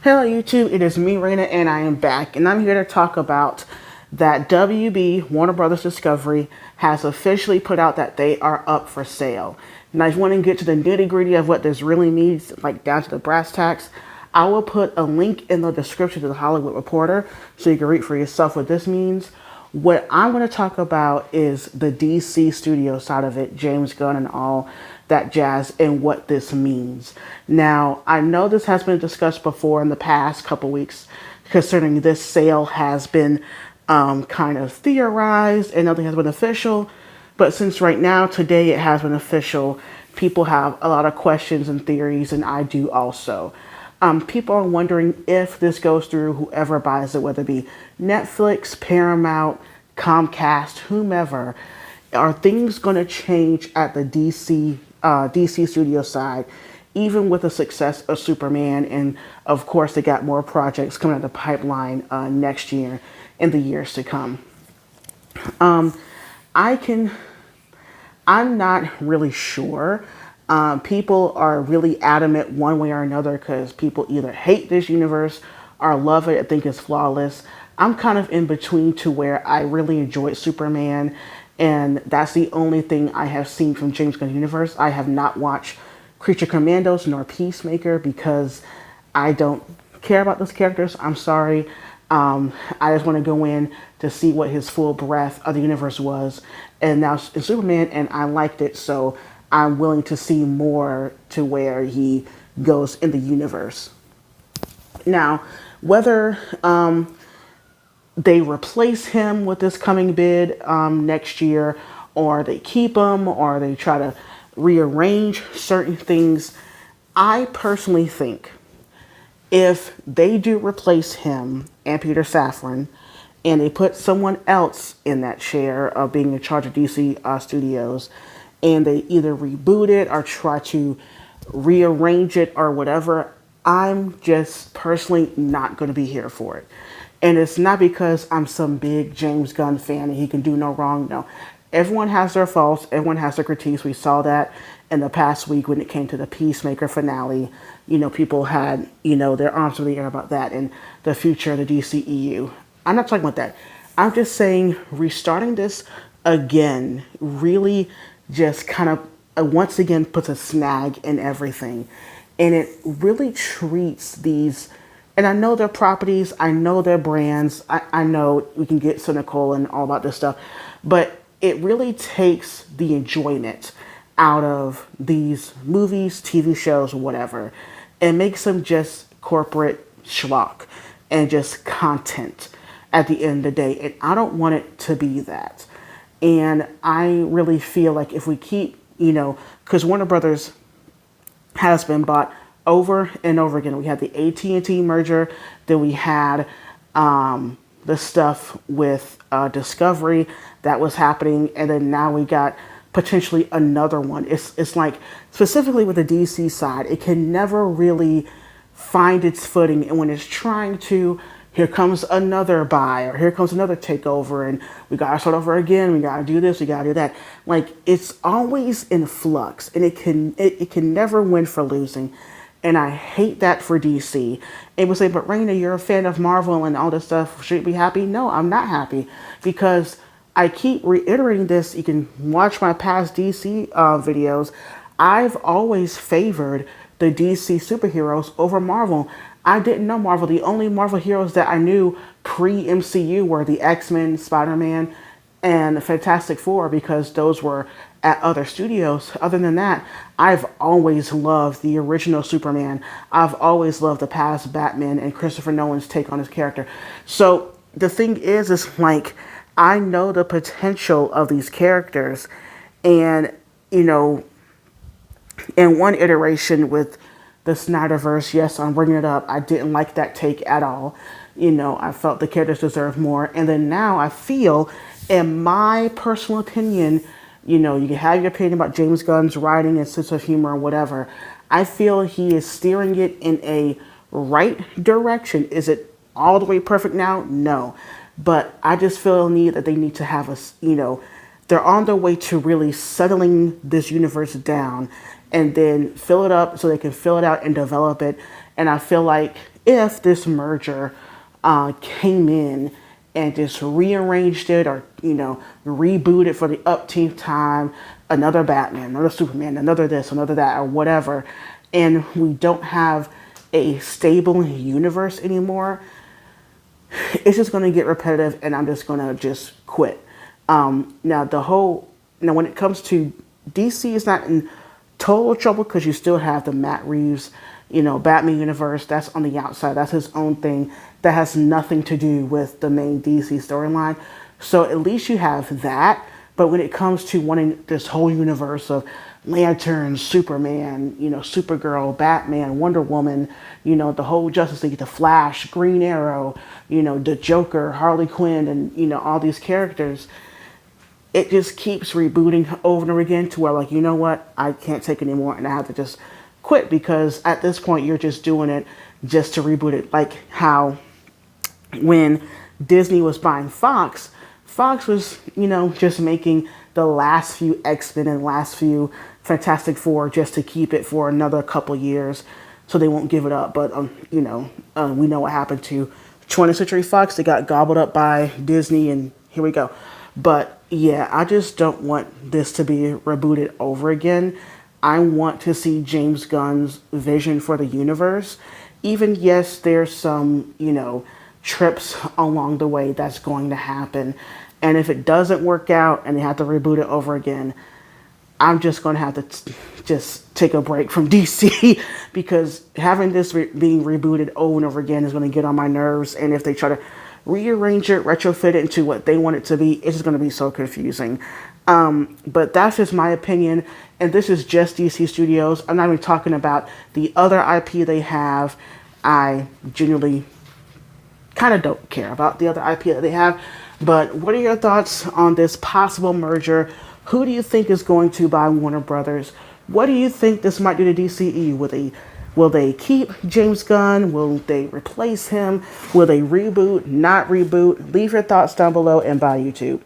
Hello YouTube, it is me Raina and I am back and I'm here to talk about that WB Warner Brothers Discovery has officially put out that they are up for sale. And I want to get to the nitty gritty of what this really means, like down to the brass tacks. I will put a link in the description to the Hollywood Reporter so you can read for yourself what this means. What I'm going to talk about is the DC studio side of it, James Gunn and all that jazz, and what this means. Now, I know this has been discussed before in the past couple weeks concerning this sale has been kind of theorized and nothing has been official. But since right now, today, it has been official, people have a lot of questions and theories, and I do also. People are wondering if this goes through, whoever buys it, whether it be Netflix, Paramount, Comcast, whomever. Are things going to change at the DC studio side, even with the success of Superman? And of course, they got more projects coming out of the pipeline next year and the years to come. I can, I'm not really sure. People are really adamant one way or another because people either hate this universe or love it and think it's flawless. I'm kind of in between to where I really enjoyed Superman, and that's the only thing I have seen from James Gunn's universe. I have not watched Creature Commandos nor Peacemaker because I don't care about those characters. I'm sorry. I just want to go in to see what his full breadth of the universe was. And now in Superman, and I liked it, so I'm willing to see more to where he goes in the universe. Now, whether they replace him with this coming bid next year, or they keep him, or they try to rearrange certain things, I personally think if they do replace him and Peter Safran, and they put someone else in that chair of being in charge of DC Studios, and they either reboot it or try to rearrange it or whatever, I'm just personally not going to be here for it. And it's not because I'm some big James Gunn fan and he can do no wrong. No. Everyone has their faults. Everyone has their critiques. We saw that in the past week when it came to the Peacemaker finale. People had, their arms in the air about that and the future of the DCEU. I'm not talking about that. I'm just saying restarting this again really just kind of once again puts a snag in everything. And it really treats these, and I know their properties, I know their brands, I know we can get cynical and all about this stuff, but it really takes the enjoyment out of these movies, TV shows, whatever, and makes them just corporate schlock and just content at the end of the day. And I don't want it to be that. And I really feel like if we keep, because Warner Brothers has been bought over and over again. We had the AT&T merger, then we had the stuff with Discovery that was happening, and then now we got potentially another one. It's like, specifically with the DC side, it can never really find its footing, and when it's trying to, here comes another buy, or here comes another takeover, and we gotta start over again, we gotta do this, we gotta do that. Like, it's always in flux, and it can never win for losing. And I hate that for DC. And people say, but Raina, you're a fan of Marvel and all this stuff. Should you be happy? No, I'm not happy. Because I keep reiterating this. You can watch my past DC videos. I've always favored the DC superheroes over Marvel. I didn't know Marvel. The only Marvel heroes that I knew pre-MCU were the X-Men, Spider-Man, and the Fantastic Four, because those were at other studios. Other than that, I've always loved the original Superman. I've always loved the past Batman and Christopher Nolan's take on his character. So the thing is like, I know the potential of these characters, and in one iteration with the Snyderverse, yes, I'm bringing it up, I didn't like that take at all. I felt the characters deserved more. And then now I feel, in my personal opinion, you can have your opinion about James Gunn's writing and sense of humor or whatever. I feel he is steering it in a right direction. Is it all the way perfect now? No. But I just feel a need that they need to have they're on their way to really settling this universe down and then fill it up so they can fill it out and develop it. And I feel like if this merger came in and just rearranged it, or rebooted for the upteenth time, another Batman, another Superman, another this, another that, or whatever, and we don't have a stable universe anymore, it's just going to get repetitive, and I'm just going to just quit. Now when it comes to DC, is not in total trouble because you still have the Matt Reeves, Batman universe. That's on the outside. That's his own thing. That has nothing to do with the main DC storyline. So at least you have that. But when it comes to wanting this whole universe of Lantern, Superman, Supergirl, Batman, Wonder Woman, the whole Justice League, the Flash, Green Arrow, the Joker, Harley Quinn, and, all these characters, it just keeps rebooting over and over again to where, like, you know what, I can't take it anymore and I have to just quit, because at this point you're just doing it just to reboot it. Like how when Disney was buying Fox was, just making the last few X-Men and last few Fantastic Four just to keep it for another couple years so they won't give it up. But, we know what happened to 20th Century Fox. They got gobbled up by Disney, and here we go. But yeah, I just don't want this to be rebooted over again. I want to see James Gunn's vision for the universe. Even, yes, there's some, trips along the way that's going to happen. And if it doesn't work out and they have to reboot it over again, I'm just going to have to just take a break from DC because having this being rebooted over and over again is going to get on my nerves. And if they try to rearrange it, retrofit it into what they want it to be, it's just going to be so confusing. But that's just my opinion. And this is just DC Studios. I'm not even talking about the other IP they have. I genuinely kind of don't care about the other IP that they have. But what are your thoughts on this possible merger? Who do you think is going to buy Warner Brothers? What do you think this might do to DCE? Will they keep James Gunn? Will they replace him? Will they reboot, not reboot? Leave your thoughts down below, and bye YouTube.